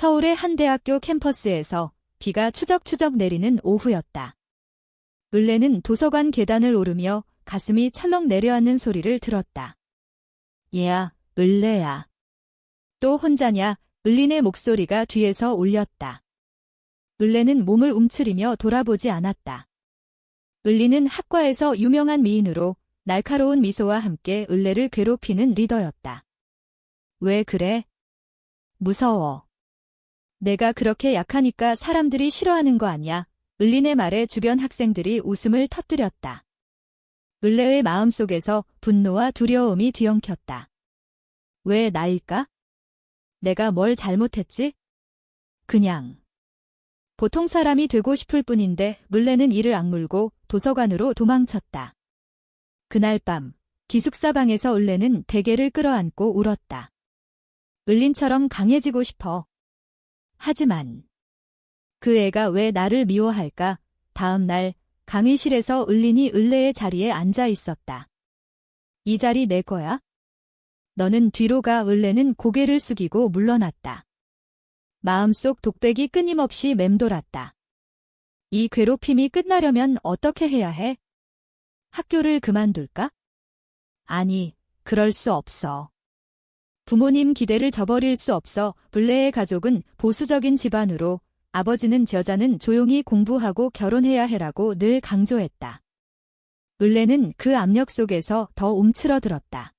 서울의 한 대학교 캠퍼스에서 비가 추적추적 내리는 오후였다. 을레는 도서관 계단을 오르며 가슴이 철렁 내려앉는 소리를 들었다. 얘야, 을레야. 또 혼자냐? 을린의 목소리가 뒤에서 울렸다. 을레는 몸을 움츠리며 돌아보지 않았다. 을린은 학과에서 유명한 미인으로 날카로운 미소와 함께 을레를 괴롭히는 리더였다. 왜 그래? 무서워. 내가 그렇게 약하니까 사람들이 싫어하는 거 아냐? 을린의 말에 주변 학생들이 웃음을 터뜨렸다. 을레의 마음속에서 분노와 두려움이 뒤엉켰다. 왜 나일까? 내가 뭘 잘못했지? 그냥 보통 사람이 되고 싶을 뿐인데 을레는 이를 악물고 도서관으로 도망쳤다. 그날 밤 기숙사 방에서 을레는 베개를 끌어안고 울었다. 을린처럼 강해지고 싶어. 하지만 그 애가 왜 나를 미워할까? 다음 날 강의실에서 을린이 을레의 자리에 앉아 있었다. 이 자리 내 거야? 너는 뒤로 가. 을레는 고개를 숙이고 물러났다. 마음속 독백이 끊임없이 맴돌았다. 이 괴롭힘이 끝나려면 어떻게 해야 해? 학교를 그만둘까? 아니, 그럴 수 없어. 부모님 기대를 저버릴 수 없어. 을레의 가족은 보수적인 집안으로 아버지는 여자는 조용히 공부하고 결혼해야 해라고 늘 강조했다. 을레는 그 압력 속에서 더 움츠러들었다.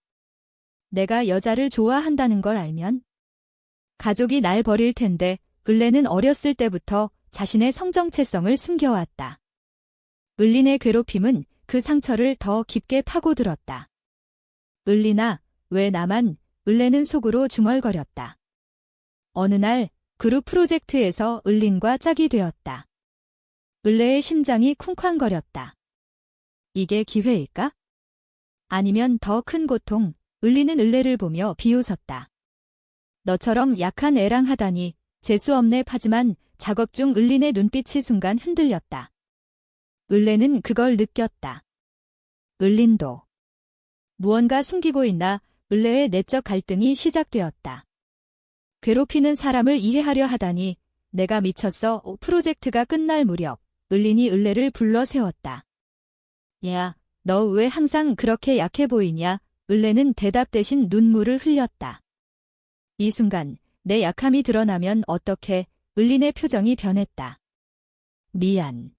내가 여자를 좋아한다는 걸 알면 가족이 날 버릴 텐데. 을레는 어렸을 때부터 자신의 성정체성을 숨겨왔다. 을린의 괴롭힘은 그 상처를 더 깊게 파고들었다. 을린아, 왜 나만? 을레는 속으로 중얼거렸다. 어느 날 그룹 프로젝트에서 을린과 짝이 되었다. 을레의 심장이 쿵쾅거렸다. 이게 기회일까? 아니면 더 큰 고통? 을린은 을레를 보며 비웃었다. 너처럼 약한 애랑 하다니. 재수없네. 하지만 작업 중 을린의 눈빛이 순간 흔들렸다. 을레는 그걸 느꼈다. 을린도 무언가 숨기고 있나? 을레의 내적 갈등이 시작되었다. 괴롭히는 사람을 이해하려 하다니. 내가 미쳤어. 프로젝트가 끝날 무렵 을린이 을레를 불러 세웠다. 야, 너 왜 항상 그렇게 약해 보이냐? 을레는 대답 대신 눈물을 흘렸다. 이 순간 내 약함이 드러나면 어떡해? 을린의 표정이 변했다. 미안.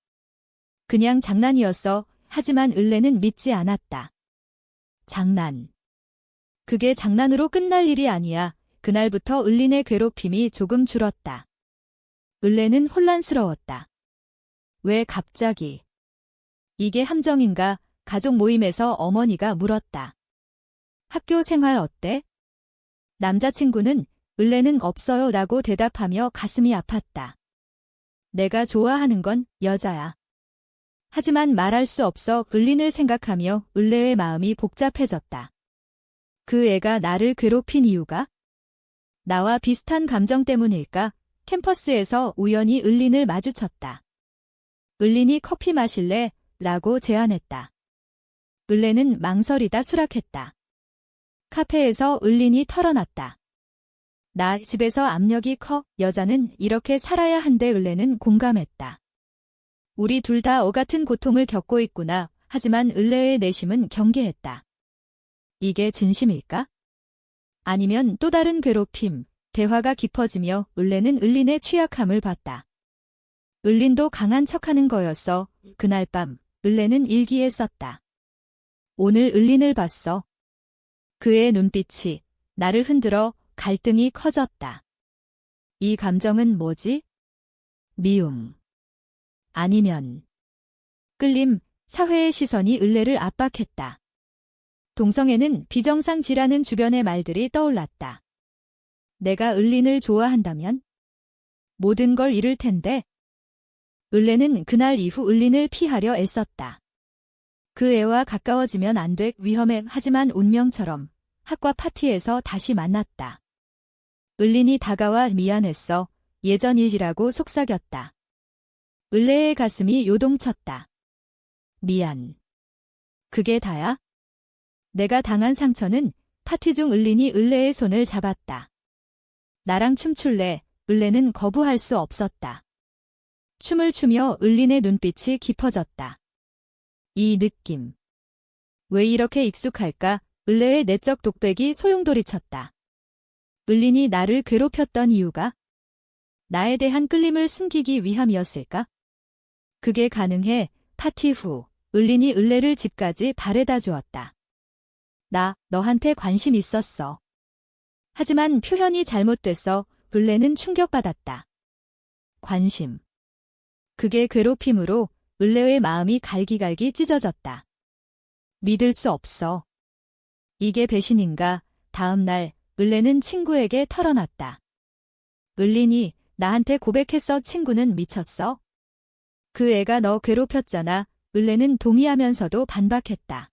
그냥 장난이었어. 하지만 을레는 믿지 않았다. 장난. 그게 장난으로 끝날 일이 아니야. 그날부터 을린의 괴롭힘이 조금 줄었다. 을레는 혼란스러웠다. 왜 갑자기? 이게 함정인가? 가족 모임에서 어머니가 물었다. 학교 생활 어때? 남자친구는? 을레는 없어요 라고 대답하며 가슴이 아팠다. 내가 좋아하는 건 여자야. 하지만 말할 수 없어. 을린을 생각하며 을레의 마음이 복잡해졌다. 그 애가 나를 괴롭힌 이유가? 나와 비슷한 감정 때문일까? 캠퍼스에서 우연히 을린을 마주쳤다. 을린이 커피 마실래? 라고 제안했다. 을레는 망설이다 수락했다. 카페에서 을린이 털어놨다. 나 집에서 압력이 커. 여자는 이렇게 살아야 한대. 을레는 공감했다. 우리 둘 다 같은 고통을 겪고 있구나. 하지만 을레의 내심은 경계했다. 이게 진심일까? 아니면 또 다른 괴롭힘? 대화가 깊어지며 을레는 을린의 취약함을 봤다. 을린도 강한 척하는 거였어. 그날 밤 을레는 일기에 썼다. 오늘 을린을 봤어. 그의 눈빛이 나를 흔들어. 갈등이 커졌다. 이 감정은 뭐지? 미움. 아니면 끌림. 사회의 시선이 을레를 압박했다. 동성애는 비정상지라는 주변의 말들이 떠올랐다. 내가 을린을 좋아한다면 모든 걸 잃을 텐데. 을레는 그날 이후 을린을 피하려 애썼다. 그 애와 가까워지면 안 돼. 위험해. 하지만 운명처럼 학과 파티에서 다시 만났다. 을린이 다가와 미안했어. 예전 일이라고 속삭였다. 을레의 가슴이 요동쳤다. 미안. 그게 다야? 내가 당한 상처는? 파티 중 을린이 을레의 손을 잡았다. 나랑 춤출래? 을레는 거부할 수 없었다. 춤을 추며 을린의 눈빛이 깊어졌다. 이 느낌. 왜 이렇게 익숙할까? 을레의 내적 독백이 소용돌이쳤다. 을린이 나를 괴롭혔던 이유가 나에 대한 끌림을 숨기기 위함이었을까? 그게 가능해. 파티 후 을린이 을레를 집까지 바래다 주었다. 나 너한테 관심 있었어. 하지만 표현이 잘못됐어. 을레는 충격받았다. 관심. 그게 괴롭힘으로 을레의 마음이 갈기갈기 찢어졌다. 믿을 수 없어. 이게 배신인가? 다음 날 을레는 친구에게 털어놨다. 을린이 나한테 고백했어. 친구는 미쳤어? 그 애가 너 괴롭혔잖아. 을레는 동의하면서도 반박했다.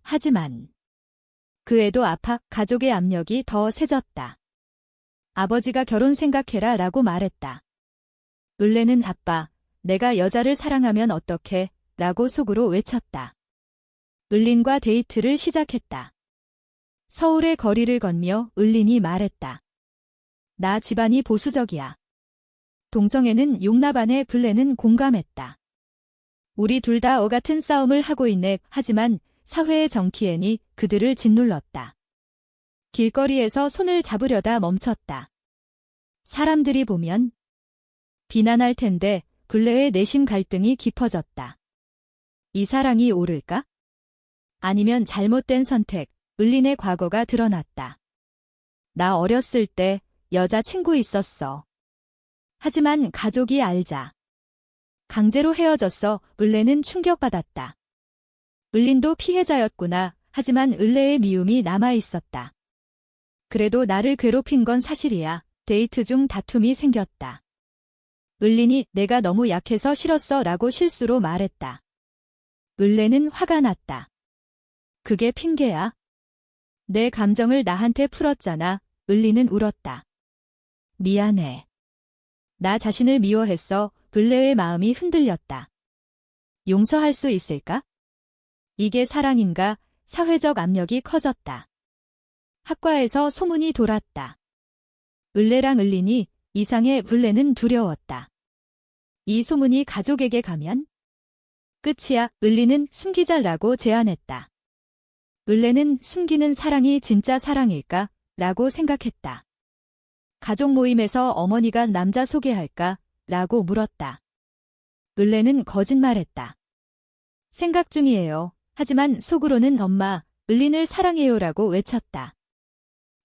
하지만 그 애도 아파. 가족의 압력이 더 세졌다. 아버지가 결혼 생각해라 라고 말했다. 을레는 자빠. 내가 여자를 사랑하면 어떡해? 라고 속으로 외쳤다. 을린과 데이트를 시작했다. 서울의 거리를 건며 을린이 말했다. 나 집안이 보수적이야. 동성애는 용납 안 해. 을레는 공감했다. 우리 둘 다 같은 싸움을 하고 있네. 하지만 사회의 정키엔이 그들을 짓눌렀다. 길거리에서 손을 잡으려다 멈췄다. 사람들이 보면 비난할 텐데 근래의 내심 갈등이 깊어졌다. 이 사랑이 옳을까? 아니면 잘못된 선택, 을린의 과거가 드러났다. 나 어렸을 때 여자친구 있었어. 하지만 가족이 알자. 강제로 헤어졌어. 을레는 충격받았다. 을린도 피해자였구나. 하지만 을레의 미움이 남아있었다. 그래도 나를 괴롭힌 건 사실이야. 데이트 중 다툼이 생겼다. 을린이 내가 너무 약해서 싫었어 라고 실수로 말했다. 을레는 화가 났다. 그게 핑계야? 내 감정을 나한테 풀었잖아. 을린은 울었다. 미안해. 나 자신을 미워했어. 을레의 마음이 흔들렸다. 용서할 수 있을까? 이게 사랑인가? 사회적 압력이 커졌다. 학과에서 소문이 돌았다. 을레랑 을린이 이상해. 을레는 두려웠다. 이 소문이 가족에게 가면 끝이야. 을린은 숨기자라고 제안했다. 을레는 숨기는 사랑이 진짜 사랑일까? 라고 생각했다. 가족 모임에서 어머니가 남자 소개할까? 라고 물었다. 을레는 거짓말했다. 생각 중이에요. 하지만 속으로는 엄마, 을린을 사랑해요라고 외쳤다.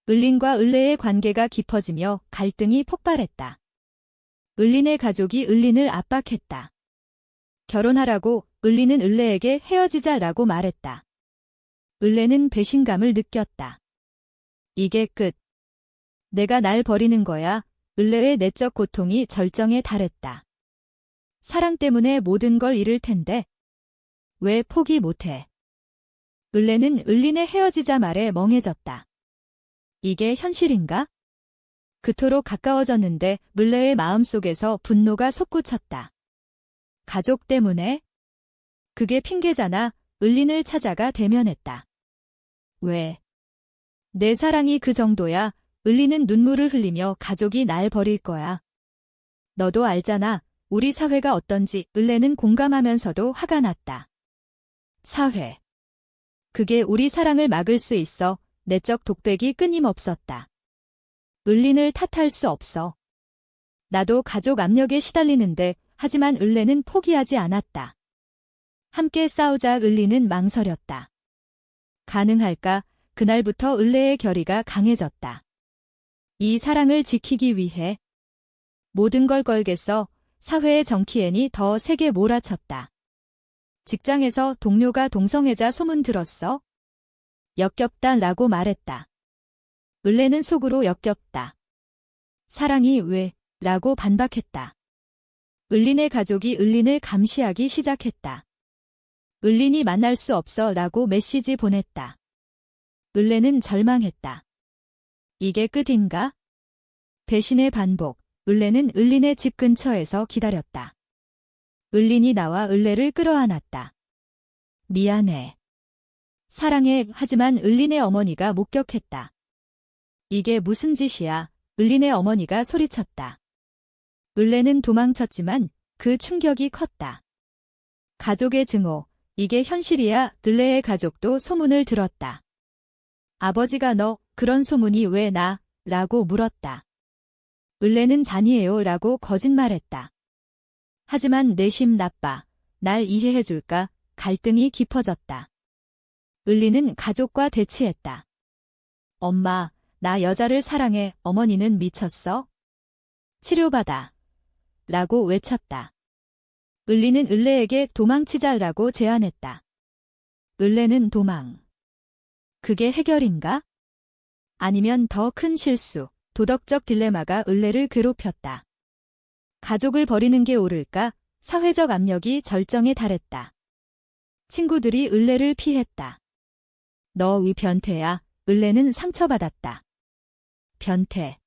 을린과 을레의 관계가 깊어지며 갈등이 폭발했다. 을린의 가족이 을린을 압박했다. 결혼하라고. 을린은 을레에게 헤어지자라고 말했다. 을레는 배신감을 느꼈다. 이게 끝. 내가 날 버리는 거야. 을레의 내적 고통이 절정에 달했다. 사랑 때문에 모든 걸 잃을 텐데 왜 포기 못해? 을레는 을린의 헤어지자 말에 멍해졌다. 이게 현실인가? 그토록 가까워졌는데 을레의 마음속에서 분노가 솟구쳤다. 가족 때문에? 그게 핑계잖아. 을린을 찾아가 대면했다. 왜? 내 사랑이 그 정도야. 을린은 눈물을 흘리며 가족이 날 버릴 거야. 너도 알잖아. 우리 사회가 어떤지. 을레는 공감하면서도 화가 났다. 사회. 그게 우리 사랑을 막을 수 있어. 내적 독백이 끊임없었다. 을린을 탓할 수 없어. 나도 가족 압력에 시달리는데 하지만 을레는 포기하지 않았다. 함께 싸우자. 을린은 망설였다. 가능할까? 그날부터 을레의 결의가 강해졌다. 이 사랑을 지키기 위해 모든 걸 걸겠어. 사회의 정키엔이 더 세게 몰아쳤다. 직장에서 동료가 동성애자 소문 들었어? 역겹다 라고 말했다. 을레는 속으로 역겹다. 사랑이 왜? 라고 반박했다. 을린의 가족이 을린을 감시하기 시작했다. 을린이 만날 수 없어 라고 메시지 보냈다. 을레는 절망했다. 이게 끝인가? 배신의 반복. 을레는 을린의 집 근처에서 기다렸다. 을린이 나와 을레를 끌어안았다. 미안해. 사랑해. 하지만 을린의 어머니가 목격했다. 이게 무슨 짓이야? 을린의 어머니가 소리쳤다. 을레는 도망쳤지만 그 충격이 컸다. 가족의 증오, 이게 현실이야. 을레의 가족도 소문을 들었다. 아버지가 너 그런 소문이 왜 나? 라고 물었다. 을레는 잔이에요 라고 거짓말했다. 하지만 내심 나빠. 날 이해해줄까? 갈등이 깊어졌다. 을리는 가족과 대치했다. 엄마, 나 여자를 사랑해. 어머니는 미쳤어? 치료받아. 라고 외쳤다. 을리는 을레에게 도망치자라고 제안했다. 을레는 도망. 그게 해결인가? 아니면 더 큰 실수, 도덕적 딜레마가 을레를 괴롭혔다. 가족을 버리는 게 옳을까? 사회적 압력이 절정에 달했다. 친구들이 을레를 피했다. 너 위 변태야. 을레는 상처받았다. 변태.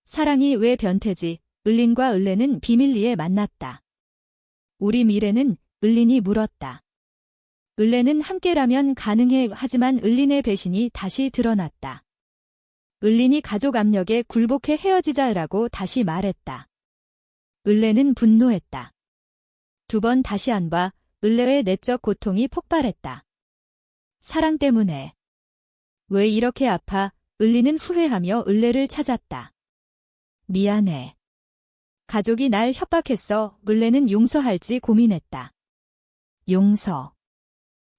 사랑이 왜 변태지? 을린과 을레는 비밀리에 만났다. 우리 미래는? 을린이 물었다. 을레는 함께라면 가능해. 하지만 을린의 배신이 다시 드러났다. 을린이 가족 압력에 굴복해 헤어지자라고 다시 말했다. 을레는 분노했다. 두 번 다시 안 봐. 을레의 내적 고통이 폭발했다. 사랑 때문에. 왜 이렇게 아파? 을리는 후회하며 을레를 찾았다. 미안해. 가족이 날 협박했어. 을레는 용서할지 고민했다. 용서.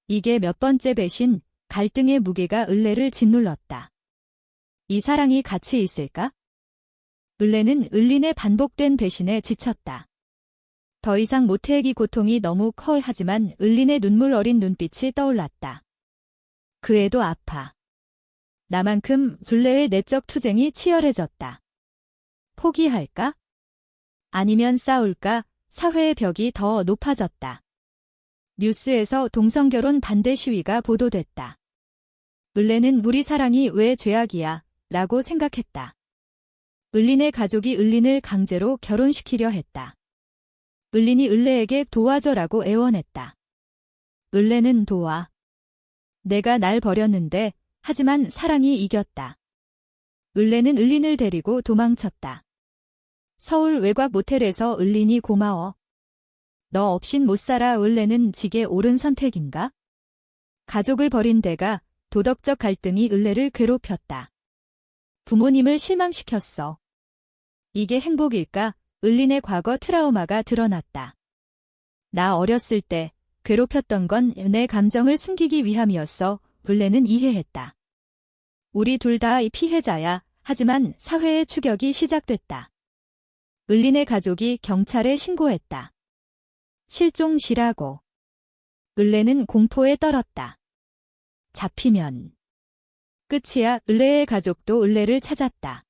이게 몇 번째 배신? 갈등의 무게가 을레를 짓눌렀다. 이 사랑이 가치 있을까? 을레는 을린의 반복된 배신에 지쳤다. 더 이상 모태애기 고통이 너무 커. 하지만 을린의 눈물 어린 눈빛이 떠올랐다. 그 애도 아파. 나만큼 을레의 내적 투쟁이 치열해졌다. 포기할까? 아니면 싸울까? 사회의 벽이 더 높아졌다. 뉴스에서 동성결혼 반대 시위가 보도됐다. 을레는 우리 사랑이 왜 죄악이야? 라고 생각했다. 을린의 가족이 을린을 강제로 결혼시키려 했다. 을린이 을레에게 도와줘라고 애원했다. 을레는 도와. 내가 날 버렸는데, 하지만 사랑이 이겼다. 을레는 을린을 데리고 도망쳤다. 서울 외곽 모텔에서 을린이 고마워. 너 없인 못 살아. 을레는 지게 옳은 선택인가? 가족을 버린 데가 도덕적 갈등이 을레를 괴롭혔다. 부모님을 실망시켰어. 이게 행복일까? 을린의 과거 트라우마가 드러났다. 나 어렸을 때 괴롭혔던 건 내 감정을 숨기기 위함이었어. 을레는 이해했다. 우리 둘 다 이 피해자야. 하지만 사회의 추격이 시작됐다. 을린의 가족이 경찰에 신고했다. 실종시라고. 을레는 공포에 떨었다. 잡히면 끝이야. 을레의 가족도 을레를 찾았다.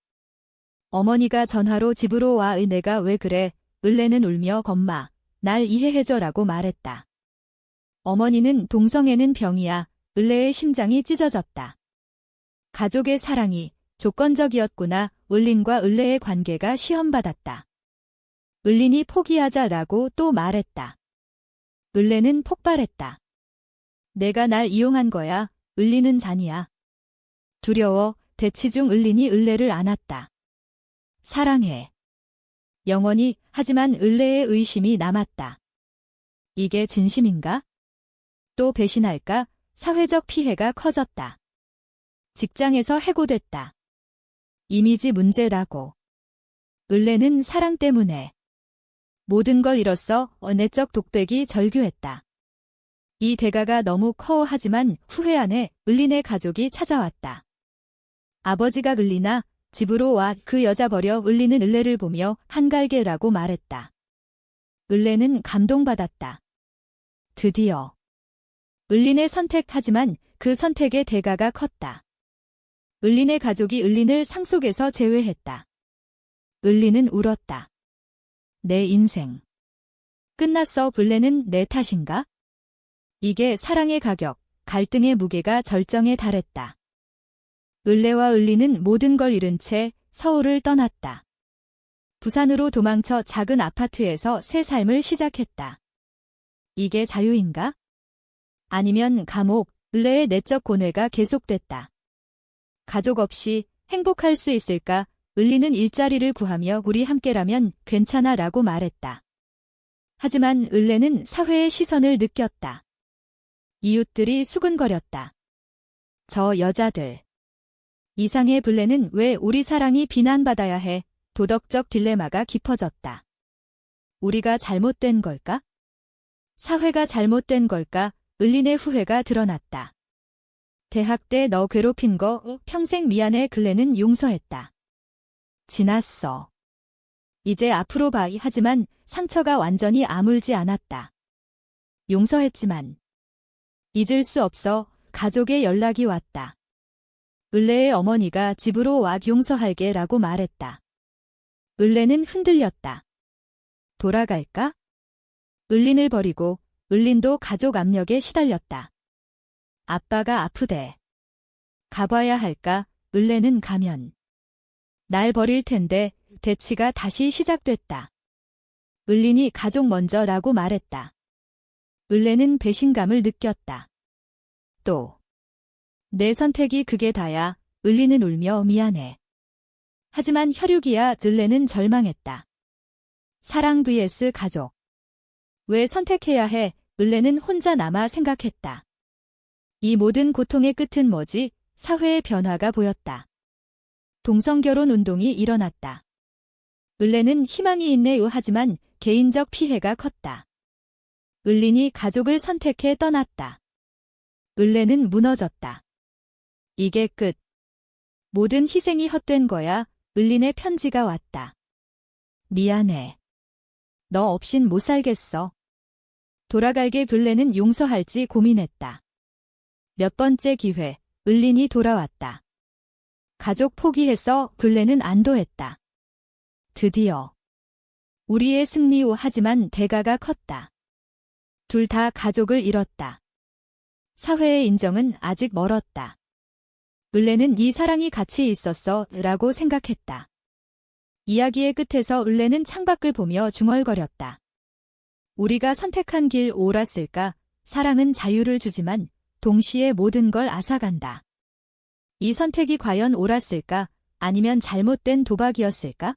어머니가 전화로 집으로 와. 내가 왜 그래? 을레는 울며 엄마, 날 이해해줘라고 말했다. 어머니는 동성애는 병이야. 을레의 심장이 찢어졌다. 가족의 사랑이 조건적이었구나. 을린과 을레의 관계가 시험받았다. 을린이 포기하자라고 또 말했다. 을레는 폭발했다. 내가 날 이용한 거야. 을린은 잔이야. 두려워. 대치 중 을린이 을레를 안았다. 사랑해. 영원히. 하지만 을레의 의심이 남았다. 이게 진심인가? 또 배신할까? 사회적 피해가 커졌다. 직장에서 해고됐다. 이미지 문제라고. 을레는 사랑 때문에 모든 걸 잃었어. 내적 독백이 절규했다. 이 대가가 너무 커. 하지만 후회 안에 을린의 가족이 찾아왔다. 아버지가 을리나 집으로 와. 그 여자 버려. 을리는 을레를 보며 한갈개라고 말했다. 을레는 감동받았다. 드디어. 을린의 선택하지만 그 선택의 대가가 컸다. 을린의 가족이 을린을 상속에서 제외했다. 을린은 울었다. 내 인생. 끝났어. 을레는 내 탓인가? 이게 사랑의 가격, 갈등의 무게가 절정에 달했다. 을레와 을리는 모든 걸 잃은 채 서울을 떠났다. 부산으로 도망쳐 작은 아파트에서 새 삶을 시작했다. 이게 자유인가? 아니면 감옥? 을레의 내적 고뇌가 계속됐다. 가족 없이 행복할 수 있을까? 을리는 일자리를 구하며 우리 함께라면 괜찮아 라고 말했다. 하지만 을레는 사회의 시선을 느꼈다. 이웃들이 수근거렸다. 저 여자들. 이상의 블레는 왜 우리 사랑이 비난받아야 해? 도덕적 딜레마가 깊어졌다. 우리가 잘못된 걸까? 사회가 잘못된 걸까? 을린의 후회가 드러났다. 대학 때 너 괴롭힌 거 평생 미안해. 글레는 용서했다. 지났어. 이제 앞으로 봐. 하지만 상처가 완전히 아물지 않았다. 용서했지만 잊을 수 없어. 가족의 연락이 왔다. 을레의 어머니가 집으로 와 용서할게 라고 말했다. 을레는 흔들렸다. 돌아갈까? 을린을 버리고 을린도 가족 압력에 시달렸다. 아빠가 아프대. 가봐야 할까? 을레는 가면 날 버릴 텐데. 대치가 다시 시작됐다. 을린이 가족 먼저라고 말했다. 을레는 배신감을 느꼈다. 또 내 선택이 그게 다야. 을리는 울며 미안해. 하지만 혈육이야. 을레는 절망했다. 사랑 vs 가족. 왜 선택해야 해? 을레는 혼자 남아 생각했다. 이 모든 고통의 끝은 뭐지? 사회의 변화가 보였다. 동성결혼 운동이 일어났다. 을레는 희망이 있네요. 하지만 개인적 피해가 컸다. 을린이 가족을 선택해 떠났다. 을레는 무너졌다. 이게 끝. 모든 희생이 헛된 거야. 을린의 편지가 왔다. 미안해. 너 없인 못 살겠어. 돌아갈게. 블레는 용서할지 고민했다. 몇 번째 기회. 을린이 돌아왔다. 가족 포기해서 블레는 안도했다. 드디어 우리의 승리오. 하지만 대가가 컸다. 둘 다 가족을 잃었다. 사회의 인정은 아직 멀었다. 을레는 이 사랑이 가치 있었어 라고 생각했다. 이야기의 끝에서 을레는 창밖을 보며 중얼거렸다. 우리가 선택한 길 옳았을까? 사랑은 자유를 주지만 동시에 모든 걸 앗아간다. 이 선택이 과연 옳았을까? 아니면 잘못된 도박이었을까?